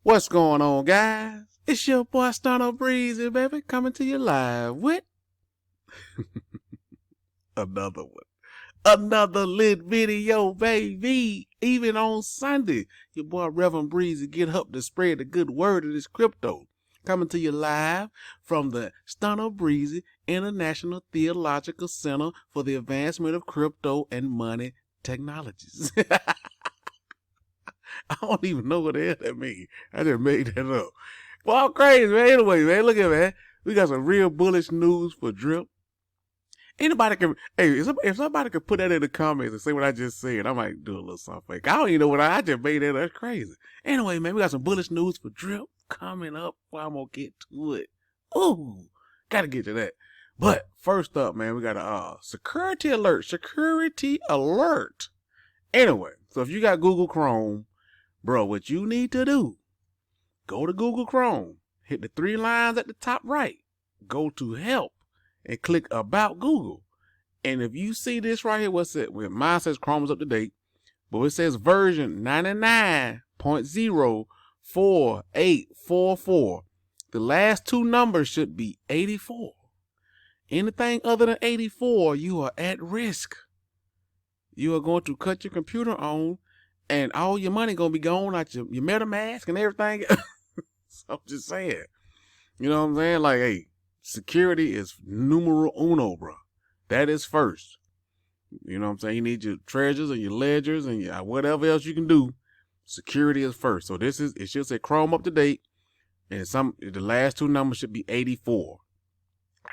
What's going on, guys? It's your boy Stunna Breezy, baby, coming to you live with another one. Another lit video, baby. Even on Sunday, your boy Reverend Breezy get up to spread the good word of this crypto. Coming to you live from the Stunna Breezy International Theological Center for the Advancement of Crypto and Money Technologies. I don't even know what the hell that means. I just made that up. Well, I'm crazy, man. Anyway, man, look at man. We got some real bullish news for Drip. Anybody can, hey, if somebody could put that in the comments and say what I just said, I might do a little something. I don't even know what I just made that. That's crazy. Anyway, man, we got some bullish news for Drip coming up. Well, I'm gonna get to it. Ooh, gotta get to that. But first up, man, we got a security alert. Security alert. Anyway, so if you got Google Chrome, bro, what you need to do, go to Google Chrome, hit the three lines at the top right, go to help, and click about Google. And if you see this right here, what's it? Well, mine says Chrome is up to date, but it says version 99.04844. The last two numbers should be 84. Anything other than 84, you are at risk. You are going to cut your computer on, and all your money going to be gone out your MetaMask and everything. So I'm just saying. You know what I'm saying? Like, hey, security is numero uno, bro. That is first. You know what I'm saying? You need your treasures and your ledgers and your whatever else you can do. Security is first. So it should say Chrome up to date, and the last two numbers should be 84.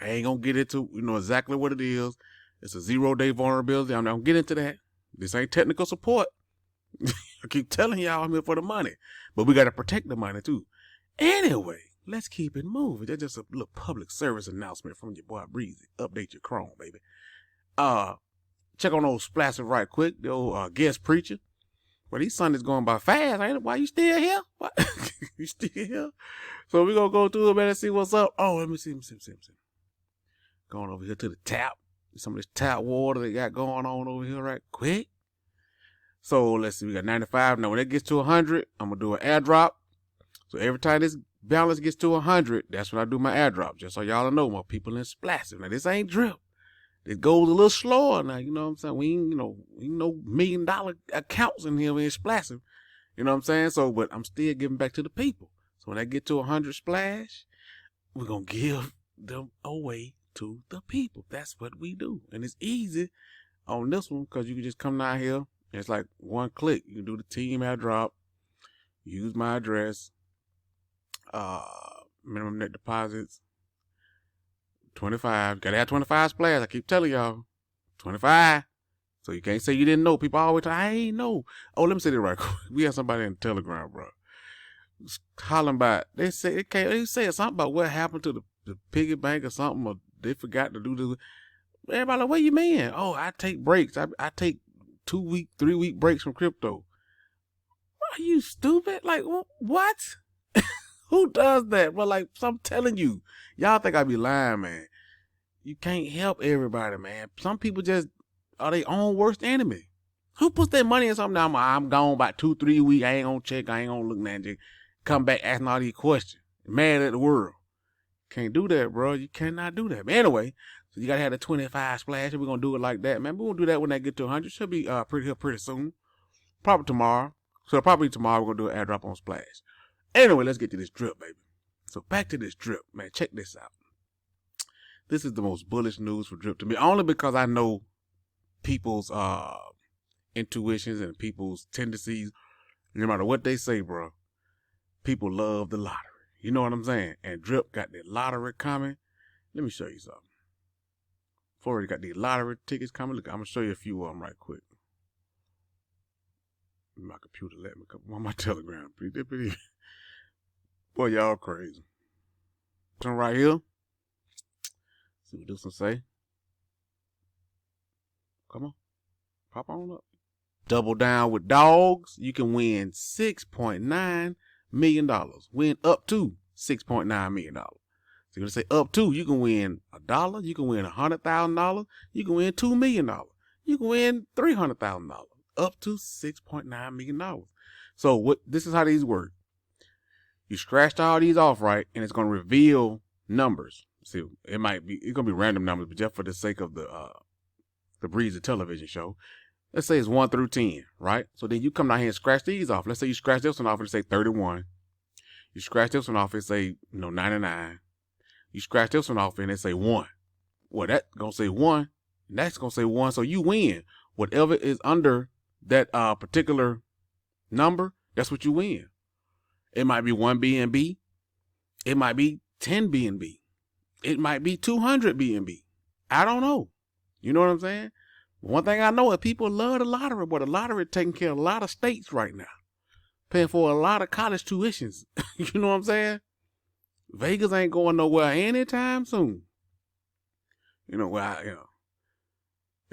I ain't gonna get into exactly what it is. It's a 0-day vulnerability. I'm not gonna get into that. This ain't technical support. I keep telling y'all I'm here for the money, but we got to protect the money too. Anyway, let's keep it moving. That's just a little public service announcement from your boy Breezy. Update your Chrome, baby. Check on old Splasher right quick. The old guest preacher. Well, these Sundays going by fast, ain't it? Why you still here? What? You still here? So we gonna go through it, man, and see what's up. Oh, let me see. Going over here to the tap. Some of this tap water they got going on over here right quick. So let's see, we got 95. Now when it gets to 100, I'm going to do an airdrop. So every time this balance gets to 100, that's when I do my airdrop. Just so y'all know, my people in Splassive. Now this ain't Drip. It goes a little slower now, you know what I'm saying? We ain't no $1 million accounts in here in Splassive. You know what I'm saying? So, but I'm still giving back to the people. So when I get to 100 splash, we're going to give them away to the people. That's what we do. And it's easy on this one because you can just come down here. It's like one click. You can do the team airdrop, use my address, minimum net deposits, 25. Gotta have 25 splash. I keep telling y'all, 25. So you can't say you didn't know. People always tell, I ain't know. Oh, let me say this right quick. We have somebody in the Telegram, bro. Hollering about, they said something about what happened to the piggy bank or something, or they forgot to do this. Everybody like, what you mean? Oh, I take breaks. I take 2-week, 3-week breaks from crypto. Are you stupid? Like, what? Who does that? Well, like, I'm telling you, y'all think I be lying, man. You can't help everybody, man. Some people just are their own worst enemy. Who puts their money in something? I'm gone about 2-3 weeks. I ain't gonna check. I ain't gonna look at it. Come back asking all these questions. Mad at the world. Can't do that, bro. You cannot do that. But anyway, so you gotta have the 25 splash. We're gonna do it like that, man. We're gonna do that when I get to 100. Should be pretty soon. Probably tomorrow. So probably tomorrow we're gonna do an airdrop on splash. Anyway, let's get to this drip, baby. So back to this drip, man. Check this out. This is the most bullish news for drip to me, only because I know people's intuitions and people's tendencies. No matter what they say, bro, people love the lottery. You know what I'm saying? And Drip got the lottery coming. Let me show you something. Before we got the lottery tickets coming, look, I'm going to show you a few of them right quick. My computer let me come on my Telegram. Boy, y'all crazy. Turn right here. See what this one say. Come on. Pop on up. Double down with dogs. You can win $6.9 million. Win up to $6.9 million. So you're going to say up to, you can win $1. You can win $100,000. You can win $2 million. You can win $300,000. Up to $6.9 million. So this is how these work. You scratched all these off, right? And it's going to reveal numbers. See, it's going to be random numbers, but just for the sake of the Breezy television show, let's say it's 1 through 10, right? So then you come down here and scratch these off. Let's say you scratch this one off and say 31. You scratch this one off and say, 99. You scratch this one off and it say 1. Well, that's going to say 1. And that's going to say 1. So you win. Whatever is under that particular number, that's what you win. It might be 1 BNB. It might be 10 BNB. It might be 200 BNB. I don't know. You know what I'm saying? One thing I know is people love the lottery, but the lottery taking care of a lot of states right now. Paying for a lot of college tuitions. You know what I'm saying? Vegas ain't going nowhere anytime soon. And I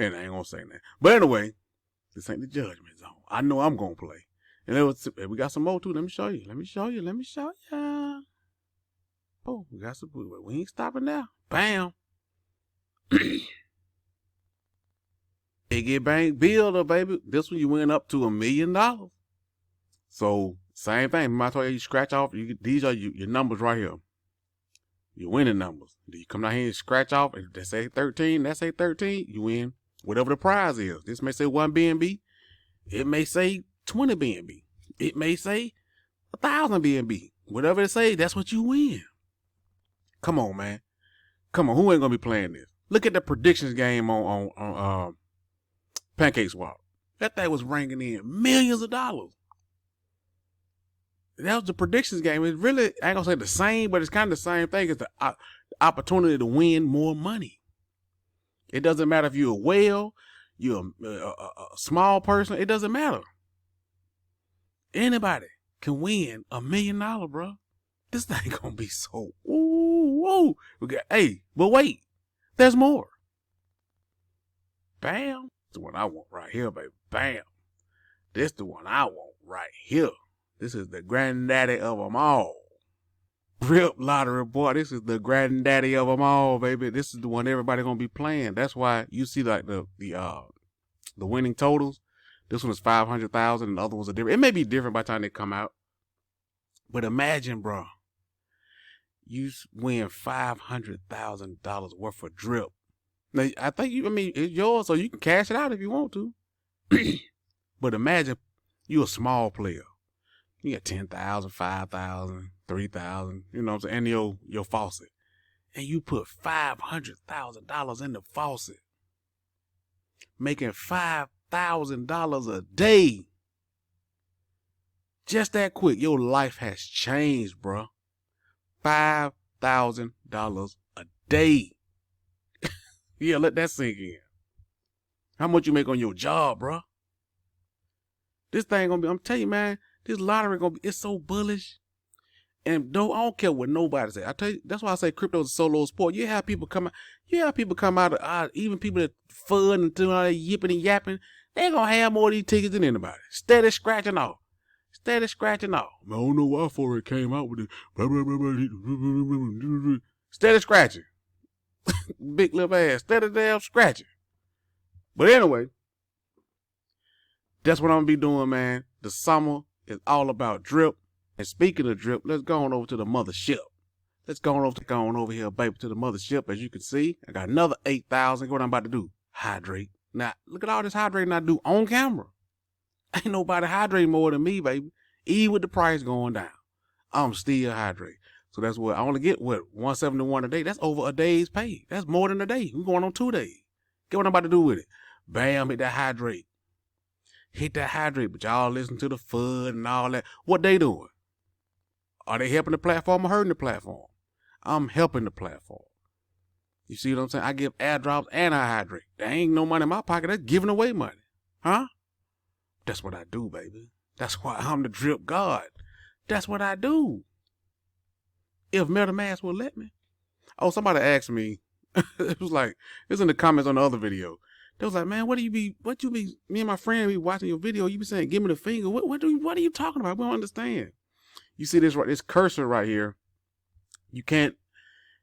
ain't gonna say that. But anyway, this ain't the judgment zone. I know I'm gonna play. And we got some more too. Let me show you. Oh, we got some. We ain't stopping now. Bam. Biggie Bang Builder, baby. This one you went up to $1 million. So same thing. Remember I told you scratch off. These are your numbers right here. Your winning numbers. You come down here and scratch off. If they say 13, that say 13. You win whatever the prize is. This may say 1 BNB. It may say 20 BNB. It may say 1,000 BNB. Whatever it say, that's what you win. Come on, man. Come on. Who ain't gonna be playing this? Look at the predictions game on Pancake Swap. That thing was ranking in millions of dollars. That was the predictions game. It's really, I ain't gonna say the same, but it's kind of the same thing. It's the opportunity to win more money. It doesn't matter if you're a whale, you're a small person. It doesn't matter. Anybody can win $1 million, bro. This thing gonna be so, ooh. But wait, there's more. Bam. This is the one I want right here, baby. Bam. This is the one I want right here. This is the granddaddy of them all. Drip lottery, boy. This is the granddaddy of them all, baby. This is the one everybody gonna be playing. That's why you see like the winning totals. This one is 500,000, and the other ones are different. It may be different by the time they come out. But imagine, bro, you win $500,000 worth of drip. Now, I think it's yours, so you can cash it out if you want to. But imagine you're a small player. You got 10,000, 5,000, 3,000, you know what I'm saying, and your faucet. And you put $500,000 in the faucet, making $5,000 a day. Just that quick, your life has changed, bro. $5,000 a day. Yeah, let that sink in. How much you make on your job, bro? This thing gonna be, I'm telling you, man, this lottery gonna be, it's so bullish. And I don't care what nobody say. I tell you, that's why I say crypto is a solo sport. You have people come out, even people that fun and doing all that yipping and yapping, they gonna have more of these tickets than anybody. Steady scratching off. I don't know why for it came out with it. Steady scratching. Big little ass. Steady damn scratching. But anyway, that's what I'm gonna be doing, man. The summer is all about drip. And speaking of drip, let's go on over to the mothership. Let's go on over here, baby, to the mothership. As you can see, I got another 8,000. What I'm about to do? Hydrate. Now, look at all this hydrating I do on camera. Ain't nobody hydrating more than me, baby. Even with the price going down, I'm still hydrating. So that's what I only get, $171 a day. That's over a day's pay. That's more than a day. We're going on 2 days. Get what I'm about to do with it. Bam, hit that hydrate. But y'all listen to the FUD and all that. What they doing? Are they helping the platform or hurting the platform? I'm helping the platform. You see what I'm saying? I give airdrops and I hydrate. There ain't no money in my pocket. That's giving away money. Huh? That's what I do, baby. That's why I'm the drip god. That's what I do. If MetaMask will let me. Oh, somebody asked me. It was like, it's in the comments on the other video. They was like, man, me and my friend be watching your video. You be saying, give me the finger. What are you talking about? We don't understand. You see this cursor right here. You can't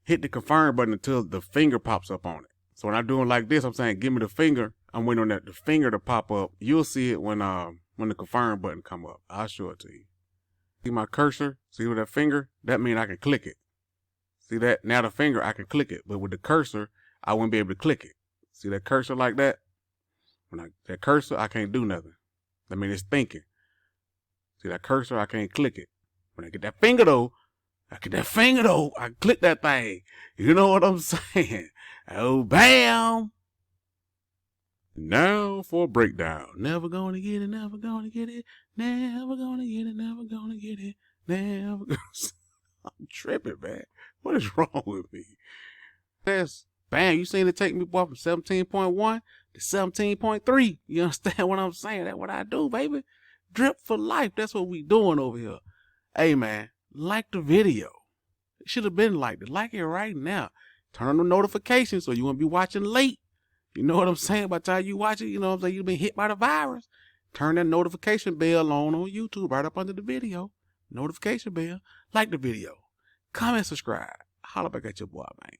hit the confirm button until the finger pops up on it. So when I'm doing like this, I'm saying, give me the finger. I'm waiting on the finger to pop up. You'll see it when the confirm button come up. I'll show it to you. See my cursor? See with that finger? That means I can click it. See that? Now the finger, I can click it. But with the cursor, I wouldn't be able to click it. See that cursor like that? That cursor, I can't do nothing. I mean, it's thinking. See that cursor, I can't click it. When I get that finger though, I can click that thing. You know what I'm saying? Oh, bam. Now for a breakdown. Never gonna get it, never gonna get it, never gonna get it, never gonna get it, never gonna... I'm tripping, man. What is wrong with me? That's, bam, you seen it take me, boy, from 17.1 to 17.3. You understand what I'm saying? That's what I do, baby. Drip for life. That's what we doing over here. Hey, man, like the video. It should have been liked. Like it right now. Turn on the notifications so you won't be watching late. You know what I'm saying? By the time you watch it, you know what I'm saying? You've been hit by the virus. Turn that notification bell on YouTube right up under the video. Notification bell. Like the video. Comment, subscribe. Holla back at your boy, man.